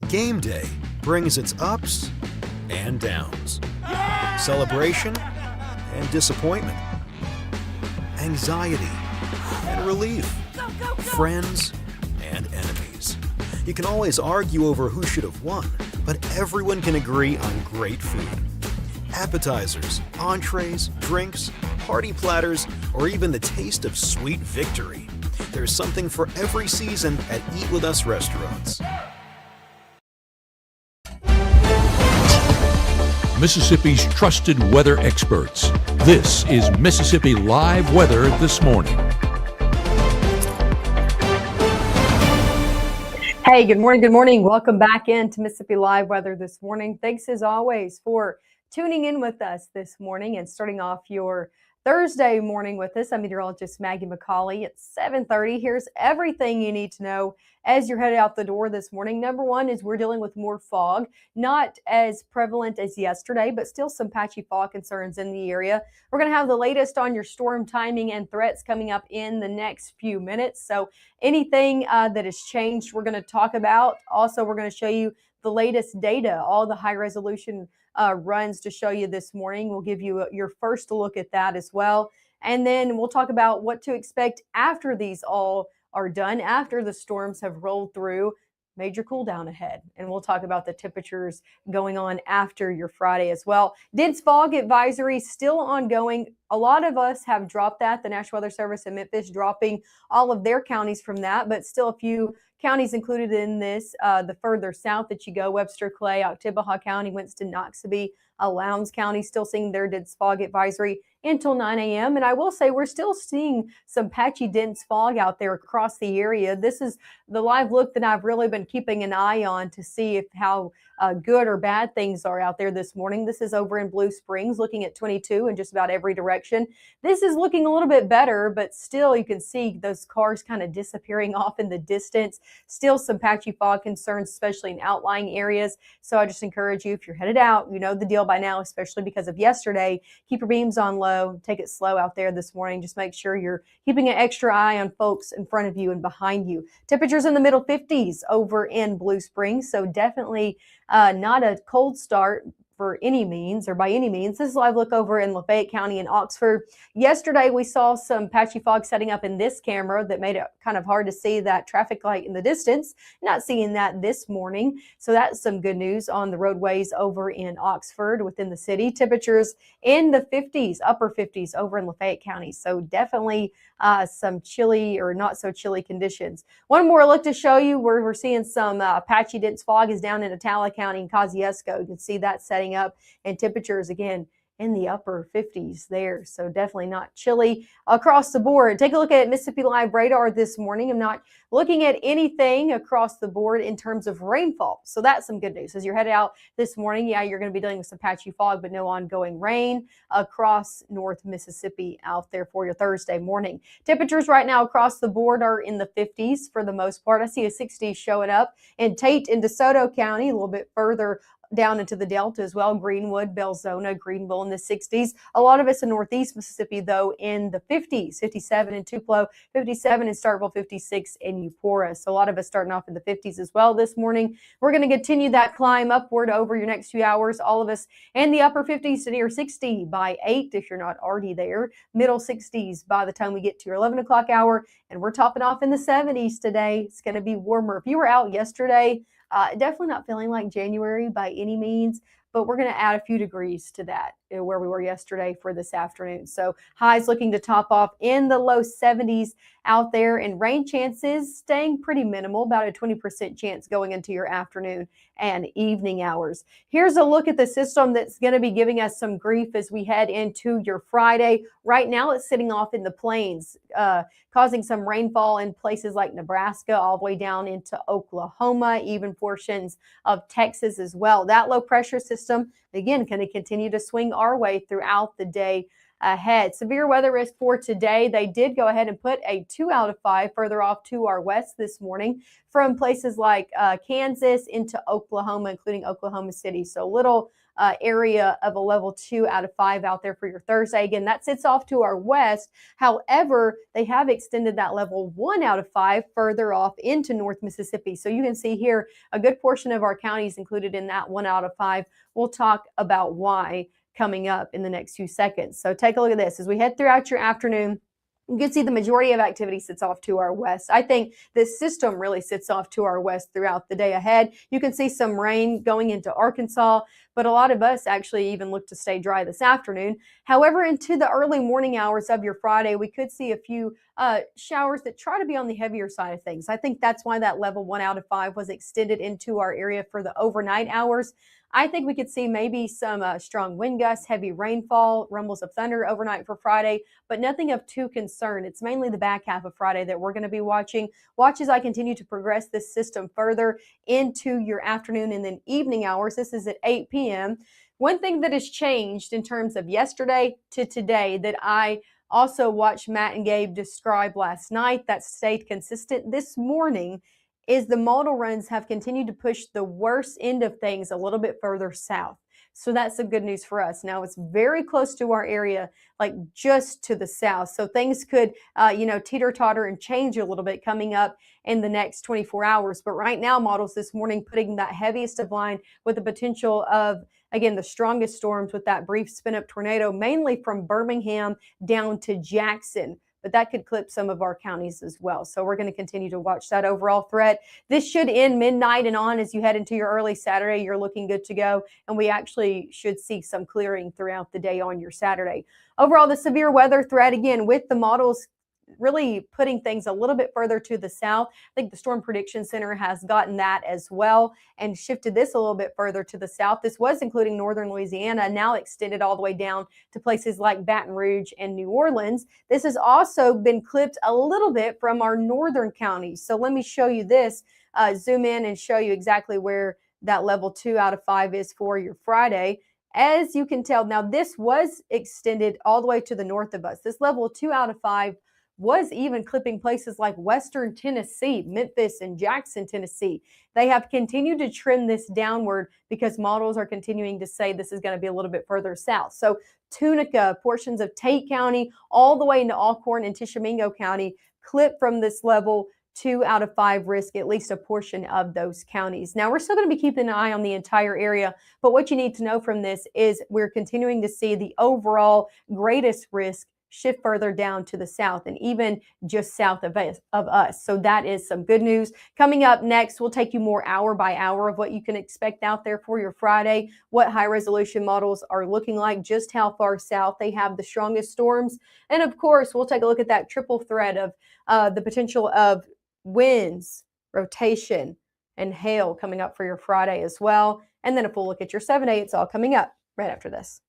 Game day brings its ups and downs, celebration and disappointment, anxiety and relief, friends and enemies. You can always argue over who should have won, but everyone can agree on great food. Appetizers, entrees, drinks, party platters, or even the taste of sweet victory. There's something for every season at Eat With Us restaurants. Mississippi's trusted weather experts. This is Mississippi Live Weather This Morning. Hey, good morning. Good morning. Welcome back into Mississippi Live Weather This Morning. Thanks as always for tuning in with us this morning and starting off your Thursday morning with us. I'm meteorologist Maggye McCauley at 7:30. Here's everything you need to know as you're headed out the door this morning. Number one is we're dealing with more fog, not as prevalent as yesterday, but still some patchy fog concerns in the area. We're going to have the latest on your storm timing and threats coming up in the next few minutes. So anything that has changed, we're going to talk about. Also, we're going to show you the latest data, all the high resolution runs to show you this morning. We'll give you your first look at that as well. And then we'll talk about what to expect after these all are done, after the storms have rolled through. Major cool down ahead. And we'll talk about the temperatures going on after your Friday as well. Dense fog advisory still ongoing. A lot of us have dropped that. The National Weather Service in Memphis dropping all of their counties from that, but still a few counties included in this. The further south that you go, Webster, Clay, Oktibbeha County, Winston, Noxubee, Lowndes County, still seeing their dense fog advisory until 9 a.m. And I will say we're still seeing some patchy dense fog out there across the area. This is the live look that I've really been keeping an eye on to see how good or bad things are out there this morning. This is over in Blue Springs, looking at 22 in just about every direction. This is looking a little bit better, but still you can see those cars kind of disappearing off in the distance. Still some patchy fog concerns, especially in outlying areas. So I just encourage you, if you're headed out, you know the deal by now, especially because of yesterday, keep your beams on low, take it slow out there this morning. Just make sure you're keeping an extra eye on folks in front of you and behind you. Temperatures in the middle 50s over in Blue Springs. So definitely not a cold start for any means or by any means. This is a live look over in Lafayette County in Oxford. Yesterday, we saw some patchy fog setting up in this camera that made it kind of hard to see that traffic light in the distance. Not seeing that this morning. So that's some good news on the roadways over in Oxford within the city. Temperatures in the 50s, upper 50s over in Lafayette County. So definitely some chilly or not so chilly conditions. One more look to show you where we're seeing some patchy dense fog is down in Atala County and Kosciuszko. You can see that setting up, and temperatures again in the upper 50s there. So definitely not chilly across the board. Take a look at Mississippi Live radar this morning. I'm not looking at anything across the board in terms of rainfall. So that's some good news. As you're headed out this morning, yeah, you're going to be dealing with some patchy fog, but no ongoing rain across North Mississippi out there for your Thursday morning. Temperatures right now across the board are in the 50s for the most part. I see a 60 showing up in Tate and DeSoto County, a little bit further down into the Delta as well. Greenwood, Belzona, Greenville in the 60s. A lot of us in Northeast Mississippi, though, in the 50s, 57 in Tupelo, 57 in Starkville, 56 in Eupora. So a lot of us starting off in the 50s as well this morning. We're going to continue that climb upward over your next few hours. All of us in the upper 50s to near 60 by 8 if you're not already there. Middle 60s by the time we get to your 11 o'clock hour. And we're topping off in the 70s today. It's going to be warmer. If you were out yesterday, definitely not feeling like January by any means, but we're going to add a few degrees to that where we were yesterday for this afternoon. So highs looking to top off in the low 70s out there, and rain chances staying pretty minimal, about a 20% chance going into your afternoon and evening hours. Here's a look at the system that's going to be giving us some grief as we head into your Friday. Right now it's sitting off in the plains, causing some rainfall in places like Nebraska all the way down into Oklahoma, even portions of Texas as well. That low pressure system, again, going to continue to swing our way throughout the day ahead. Severe weather risk for today. They did go ahead and put a 2 out of 5 further off to our west this morning from places like Kansas into Oklahoma, including Oklahoma City. So little area of a level 2 out of 5 out there for your Thursday. Again, that sits off to our west. However, they have extended that level 1 out of 5 further off into North Mississippi. So you can see here a good portion of our counties included in that 1 out of 5. We'll talk about why coming up in the next few seconds. So take a look at this. As we head throughout your afternoon, you can see the majority of activity sits off to our west. I think this system really sits off to our west throughout the day ahead. You can see some rain going into Arkansas, but a lot of us actually even look to stay dry this afternoon. However, into the early morning hours of your Friday, we could see a few showers that try to be on the heavier side of things. I think that's why that level 1 out of 5 was extended into our area for the overnight hours. I think we could see maybe some strong wind gusts, heavy rainfall, rumbles of thunder overnight for Friday, but nothing of too concern. It's mainly the back half of Friday that we're going to be watching. Watch as I continue to progress this system further into your afternoon and then evening hours. This is at 8 p.m. One thing that has changed in terms of yesterday to today that I also watched Matt and Gabe describe last night that stayed consistent this morning is the model runs have continued to push the worst end of things a little bit further south. So that's the good news for us. Now it's very close to our area, like just to the south. So things could, teeter-totter and change a little bit coming up in the next 24 hours. But right now, models this morning putting that heaviest of line with the potential of, again, the strongest storms with that brief spin-up tornado, mainly from Birmingham down to Jackson. But that could clip some of our counties as well. So we're going to continue to watch that overall threat. This should end midnight and on as you head into your early Saturday. You're looking good to go. And we actually should see some clearing throughout the day on your Saturday. Overall, the severe weather threat, again, with the models really putting things a little bit further to the south. I think the Storm Prediction Center has gotten that as well and shifted this a little bit further to the south. This was including northern Louisiana, now extended all the way down to places like Baton Rouge and New Orleans. This has also been clipped a little bit from our northern counties. So let me show you this, zoom in and show you exactly where that level 2 out of 5 is for your Friday. As you can tell, now this was extended all the way to the north of us. This level 2 out of 5 was even clipping places like Western Tennessee, Memphis, and Jackson, Tennessee. They have continued to trim this downward because models are continuing to say this is going to be a little bit further south. So Tunica, portions of Tate County, all the way into Alcorn and Tishomingo County, clip from this level 2 out of 5 risk, at least a portion of those counties. Now, we're still going to be keeping an eye on the entire area, but what you need to know from this is we're continuing to see the overall greatest risk shift further down to the south and even just south of us. So that is some good news. Coming up next, we'll take you more hour by hour of what you can expect out there for your Friday, what high resolution models are looking like, just how far south they have the strongest storms. And of course, we'll take a look at that triple threat of the potential of winds, rotation, and hail coming up for your Friday as well. And then if we'll look at your 7-day, it's all coming up right after this.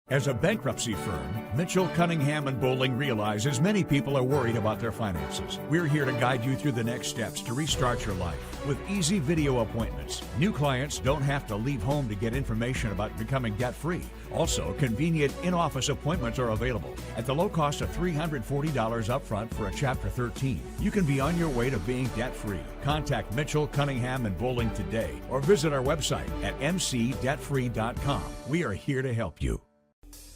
As a bankruptcy firm, Mitchell, Cunningham, and Bowling realizes many people are worried about their finances. We're here to guide you through the next steps to restart your life with easy video appointments. New clients don't have to leave home to get information about becoming debt-free. Also, convenient in-office appointments are available at the low cost of $340 upfront for a Chapter 13. You can be on your way to being debt-free. Contact Mitchell, Cunningham, and Bowling today or visit our website at mcdebtfree.com. We are here to help you.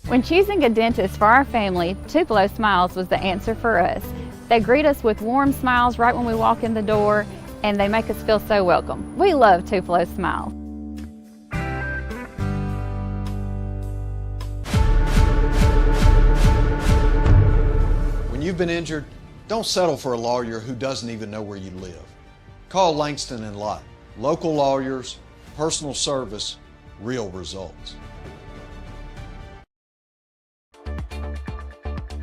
When choosing a dentist for our family, Tupelo Smiles was the answer for us. They greet us with warm smiles right when we walk in the door, and they make us feel so welcome. We love Tupelo Smiles. When you've been injured, don't settle for a lawyer who doesn't even know where you live. Call Langston and Lott. Local lawyers, personal service, real results.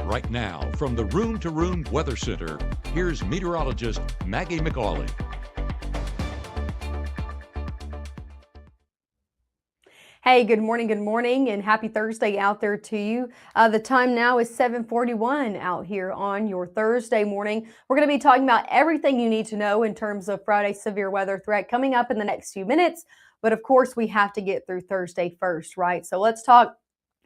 Right now, from the Room to Room Weather Center, here's meteorologist Maggye McAuley. Hey, good morning, and happy Thursday out there to you. The time now is 7:41 out here on your Thursday morning. We're going to be talking about everything you need to know in terms of Friday's severe weather threat coming up in the next few minutes. But of course, we have to get through Thursday first, right? So let's talk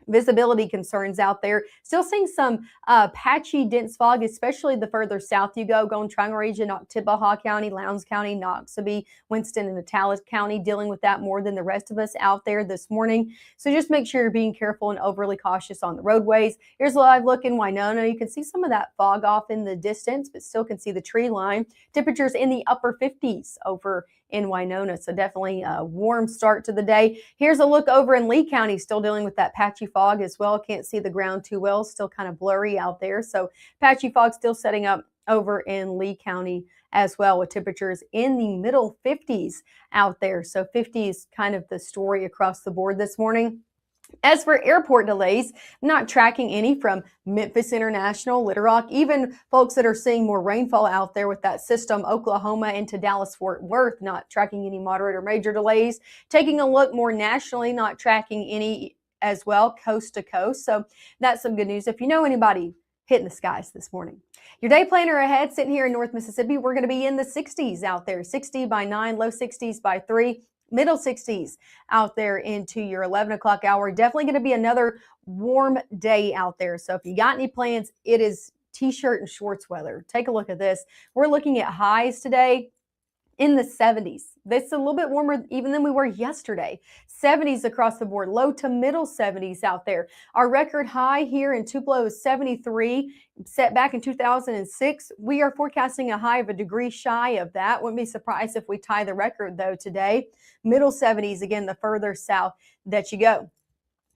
Visibility concerns out there. Still seeing some patchy, dense fog, especially the further south you go, Golden Triangle region, Tibaha County, Lowndes County, Noxubee, Winston, and Natales County, dealing with that more than the rest of us out there this morning. So just make sure you're being careful and overly cautious on the roadways. Here's a live look in Winona. You can see some of that fog off in the distance, but still can see the tree line. Temperatures in the upper 50s over in Winona. So definitely a warm start to the day. Here's a look over in Lee County, still dealing with that patchy fog as well. Can't see the ground too well, still kind of blurry out there. So patchy fog still setting up over in Lee County as well, with temperatures in the middle 50s out there. So 50 is kind of the story across the board this morning. As for airport delays, not tracking any from Memphis International, Little Rock, even folks that are seeing more rainfall out there with that system, Oklahoma into Dallas-Fort Worth, not tracking any moderate or major delays. Taking a look more nationally, not tracking any as well, coast to coast. So that's some good news if you know anybody hitting the skies this morning. Your day planner ahead, sitting here in North Mississippi, we're going to be in the 60s out there, 60 by 9, low 60s by 3. Middle 60s out there into your 11 o'clock hour. Definitely going to be another warm day out there. So if you got any plans, it is t-shirt and shorts weather. Take a look at this. We're looking at highs today in the 70s. That's a little bit warmer even than we were yesterday. 70s across the board, low to middle 70s out there. Our record high here in Tupelo is 73, set back in 2006. We are forecasting a high of a degree shy of that. Wouldn't be surprised if we tie the record though today. Middle 70s, again, the further south that you go.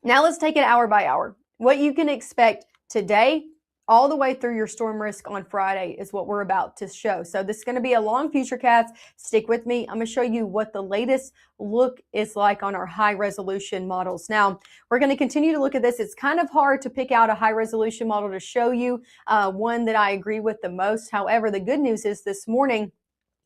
Now let's take it hour by hour. What you can expect today, all the way through your storm risk on Friday is what we're about to show. So this is going to be a long futurecast. Stick with me. I'm going to show you what the latest look is like on our high resolution models. Now, we're going to continue to look at this. It's kind of hard to pick out a high resolution model to show you one that I agree with the most. However, the good news is this morning,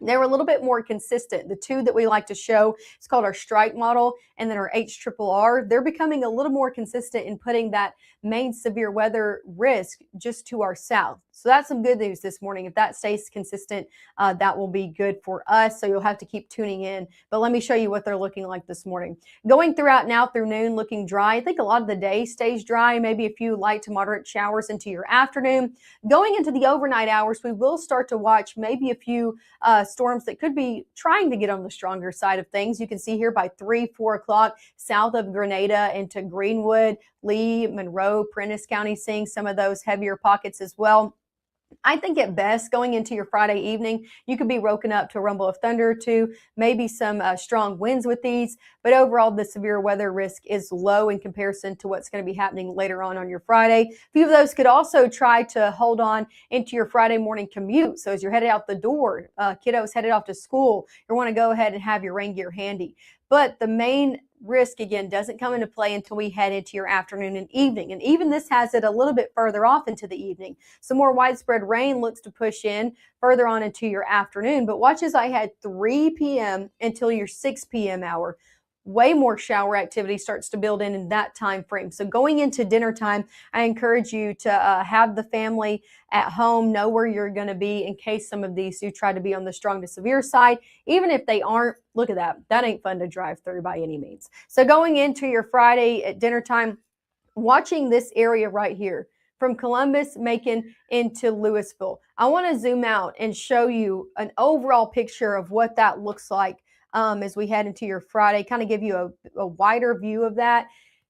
they were a little bit more consistent. The two that we like to show, it's called our strike model and then our HRRR. They're becoming a little more consistent in putting that main severe weather risk just to our south. So that's some good news this morning. If that stays consistent, that will be good for us. So you'll have to keep tuning in. But let me show you what they're looking like this morning. Going throughout now through noon, looking dry. I think a lot of the day stays dry, maybe a few light to moderate showers into your afternoon. Going into the overnight hours, we will start to watch maybe a few storms that could be trying to get on the stronger side of things. You can see here by 3, 4 o'clock, south of Grenada into Greenwood, Lee, Monroe, Prentiss County, seeing some of those heavier pockets as well. I think at best, going into your Friday evening, you could be woken up to a rumble of thunder or two, maybe some strong winds with these, but overall the severe weather risk is low in comparison to what's going to be happening later on your Friday. A few of those could also try to hold on into your Friday morning commute. So as you're headed out the door, kiddos headed off to school, you want to go ahead and have your rain gear handy. But the main risk, again, doesn't come into play until we head into your afternoon and evening. And even this has it a little bit further off into the evening. Some more widespread rain looks to push in further on into your afternoon. But watch as I had 3 p.m. until your 6 p.m. hour. Way more shower activity starts to build in that time frame. So going into dinner time, I encourage you to have the family at home, know where you're going to be in case some of these do try to be on the strong to severe side. Even if they aren't, look at that. That ain't fun to drive through by any means. So going into your Friday at dinner time, watching this area right here from Columbus, Macon into Louisville. I want to zoom out and show you an overall picture of what that looks like as we head into your Friday, kind of give you a wider view of that.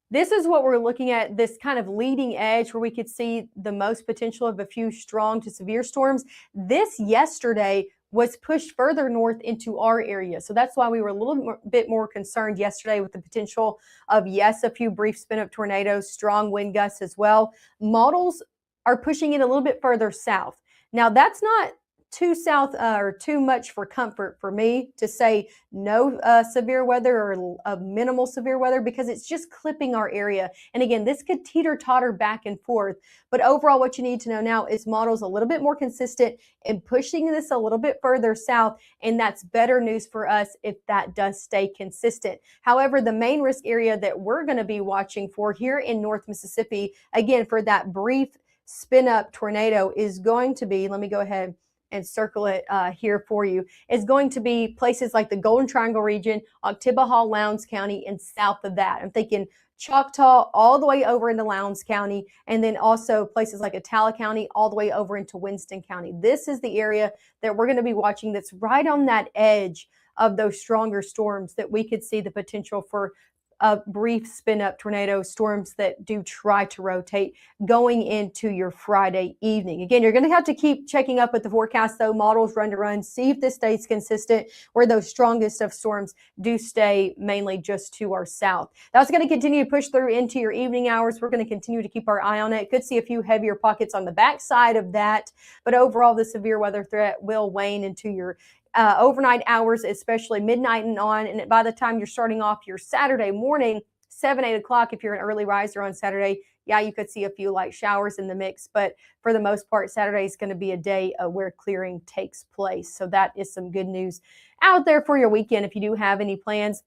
This is what we're looking at, this kind of leading edge where we could see the most potential of a few strong to severe storms. This yesterday was pushed further north into our area. So that's why we were a little bit more concerned yesterday with the potential of, yes, a few brief spin-up tornadoes, strong wind gusts as well. Models are pushing it a little bit further south. Now, that's not too south or too much for comfort for me to say no severe weather or minimal severe weather, because it's just clipping our area. And again, this could teeter-totter back and forth. But overall, what you need to know now is models a little bit more consistent in pushing this a little bit further south. And that's better news for us if that does stay consistent. However, the main risk area that we're going to be watching for here in North Mississippi, again, for that brief spin-up tornado is going to be, let me go ahead and circle it here for you, is going to be places like the Golden Triangle region, Oktibbeha, Lowndes County, and south of that. I'm thinking Choctaw all the way over into Lowndes County, and then also places like Attala County all the way over into Winston County. This is the area that we're going to be watching that's right on that edge of those stronger storms that we could see the potential for a brief spin up tornado storms that do try to rotate going into your Friday evening. Again, you're going to have to keep checking up with the forecast, though. Models run to run, see if this stays consistent, where those strongest of storms do stay mainly just to our south. That's going to continue to push through into your evening hours. We're going to continue to keep our eye on it. Could see a few heavier pockets on the backside of that, but overall the severe weather threat will wane into your overnight hours, especially midnight and on. And by the time you're starting off your Saturday morning, 7, 8 o'clock, if you're an early riser on Saturday, yeah, you could see a few light showers in the mix. But for the most part, Saturday is going to be a day where clearing takes place. So that is some good news out there for your weekend if you do have any plans.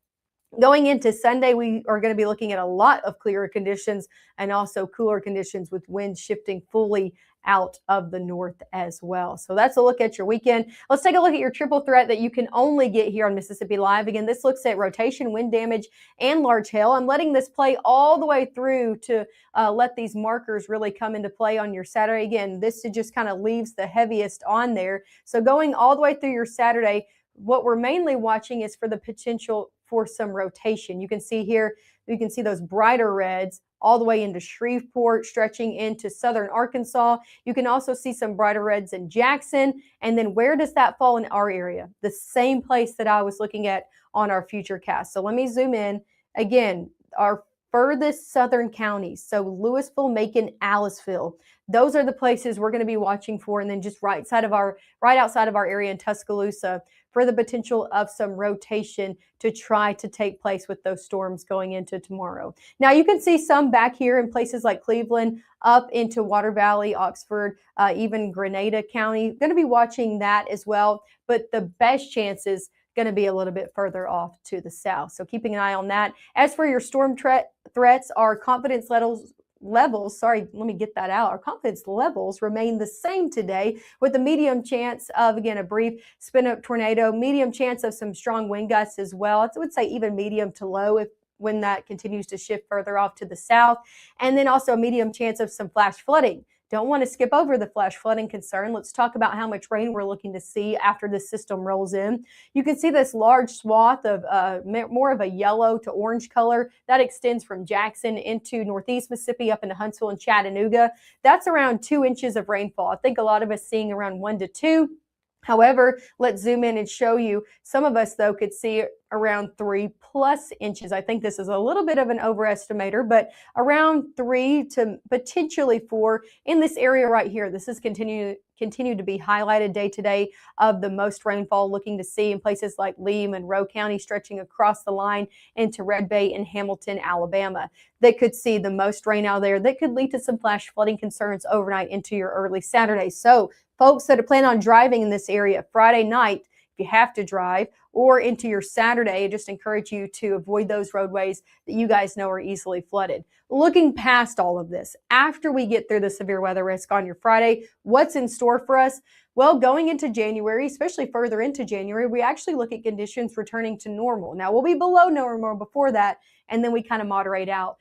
Going into Sunday, we are going to be looking at a lot of clearer conditions and also cooler conditions with winds shifting fully out of the north as well. So that's a look at your weekend. Let's take a look at your triple threat that you can only get here on Mississippi Live. Again, this looks at rotation, wind damage, and large hail. I'm letting this play all the way through to let these markers really come into play on your Saturday. Again, this just kind of leaves the heaviest on there. So going all the way through your Saturday, what we're mainly watching is for the potential for some rotation. You can see here, you can see those brighter reds all the way into Shreveport, stretching into southern Arkansas. You can also see some brighter reds in Jackson. And then where does that fall in our area? The same place that I was looking at on our future cast. So let me zoom in. Again, our furthest southern counties, so Louisville, Macon, Aliceville, those are the places we're going to be watching for. And then just right outside of our area in Tuscaloosa for the potential of some rotation to try to take place with those storms going into tomorrow. Now you can see some back here in places like Cleveland, up into Water Valley, Oxford, even Grenada County. Going to be watching that as well, but the best chances going to be a little bit further off to the south. So keeping an eye on that. As for your storm threats, our confidence levels, sorry, let me get that out. Our confidence levels remain the same today with a medium chance of, again, a brief spin-up tornado, medium chance of some strong wind gusts as well. I would say even medium to low when that continues to shift further off to the south. And then also a medium chance of some flash flooding. Don't want to skip over the flash flooding concern. Let's talk about how much rain we're looking to see after this system rolls in. You can see this large swath of more of a yellow to orange color that extends from Jackson into northeast Mississippi up into Huntsville and Chattanooga. That's around 2 inches of rainfall. I think a lot of us seeing around 1 to 2. However, let's zoom in and show you. Some of us, though, could see around 3+ inches. I think this is a little bit of an overestimator, but around 3 to potentially 4 in this area right here. This is continue to be highlighted day to day of the most rainfall looking to see in places like Lee, Monroe County, stretching across the line into Red Bay and Hamilton, Alabama. They could see the most rain out there that could lead to some flash flooding concerns overnight into your early Saturday. So folks that are planning on driving in this area Friday night, if you have to drive, or into your Saturday, I just encourage you to avoid those roadways that you guys know are easily flooded. Looking past all of this, after we get through the severe weather risk on your Friday, what's in store for us? Well, going into January, especially further into January, we actually look at conditions returning to normal. Now, we'll be below normal before that, and then we kind of moderate out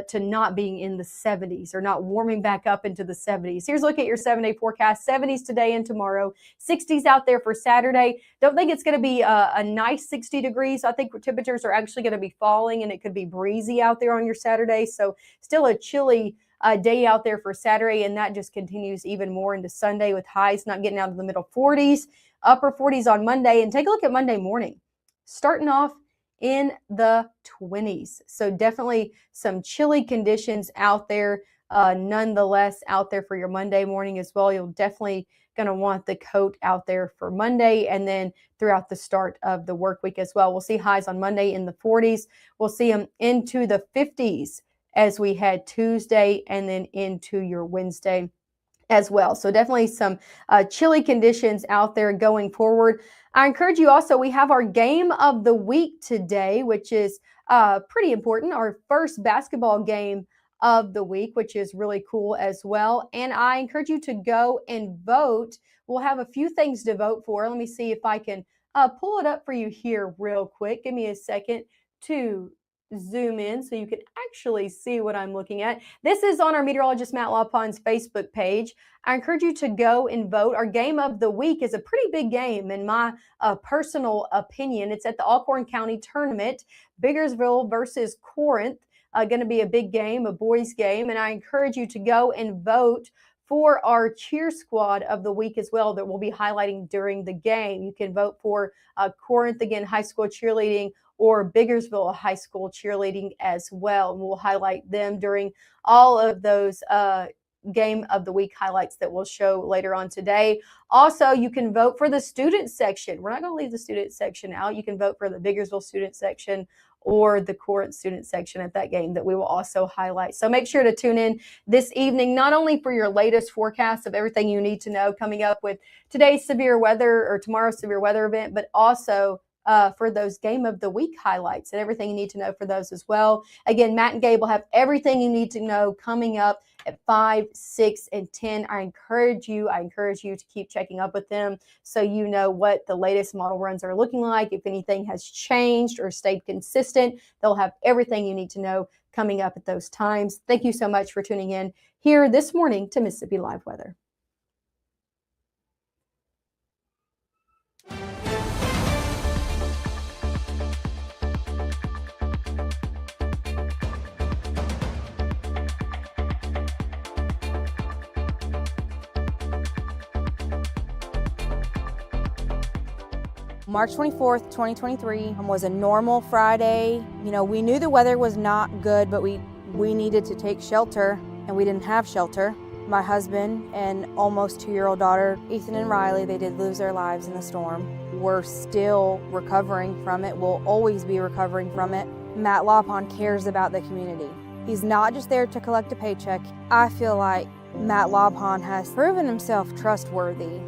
to not being in the 70s or not warming back up into the 70s. Here's a look at your 7-day forecast. 70s today and tomorrow, 60s out there for Saturday. Don't think it's going to be a nice 60 degrees. I think temperatures are actually going to be falling, and it could be breezy out there on your Saturday. So still a chilly day out there for Saturday, and that just continues even more into Sunday with highs not getting out of the middle 40s, upper 40s on Monday. And take a look at Monday morning, starting off in the 20s. So definitely some chilly conditions out there, nonetheless out there for your Monday morning as well. You'll definitely going to want the coat out there for Monday and then throughout the start of the work week as well. We'll see highs on Monday in the 40s. We'll see them into the 50s as we head Tuesday and then into your Wednesday as well. So definitely some chilly conditions out there going forward. I encourage you also, we have our game of the week today, which is pretty important. Our first basketball game of the week, which is really cool as well. And I encourage you to go and vote. We'll have a few things to vote for. Let me see if I can pull it up for you here real quick. Give me a second to zoom in so you can actually see what I'm looking at. This is on our meteorologist Matt Lawpon's Facebook page. I encourage you to go and vote. Our game of the week is a pretty big game in my personal opinion. It's at the Alcorn County Tournament, Biggersville versus Corinth. Going to be a big game, a boys game, and I encourage you to go and vote for our cheer squad of the week as well that we'll be highlighting during the game. You can vote for Corinth, again, high school cheerleading, or Biggersville High School cheerleading as well. And we'll highlight them during all of those game of the week highlights that we'll show later on today. Also, you can vote for the student section. We're not going to leave the student section out. You can vote for the Biggersville student section or the Corinth student section at that game that we will also highlight. So make sure to tune in this evening, not only for your latest forecast of everything you need to know coming up with today's severe weather or tomorrow's severe weather event, but also for those game of the week highlights and everything you need to know for those as well. Again, Matt and Gabe will have everything you need to know coming up at 5, 6, and 10. I encourage you to keep checking up with them so you know what the latest model runs are looking like. If anything has changed or stayed consistent, they'll have everything you need to know coming up at those times. Thank you so much for tuning in here this morning to Mississippi Live Weather. March 24th, 2023 was a normal Friday. You know, we knew the weather was not good, but we needed to take shelter, and we didn't have shelter. My husband and almost 2-year-old daughter, Ethan and Riley, they did lose their lives in the storm. We're still recovering from it. We'll always be recovering from it. Matt Lawpon cares about the community. He's not just there to collect a paycheck. I feel like Matt Lawpon has proven himself trustworthy.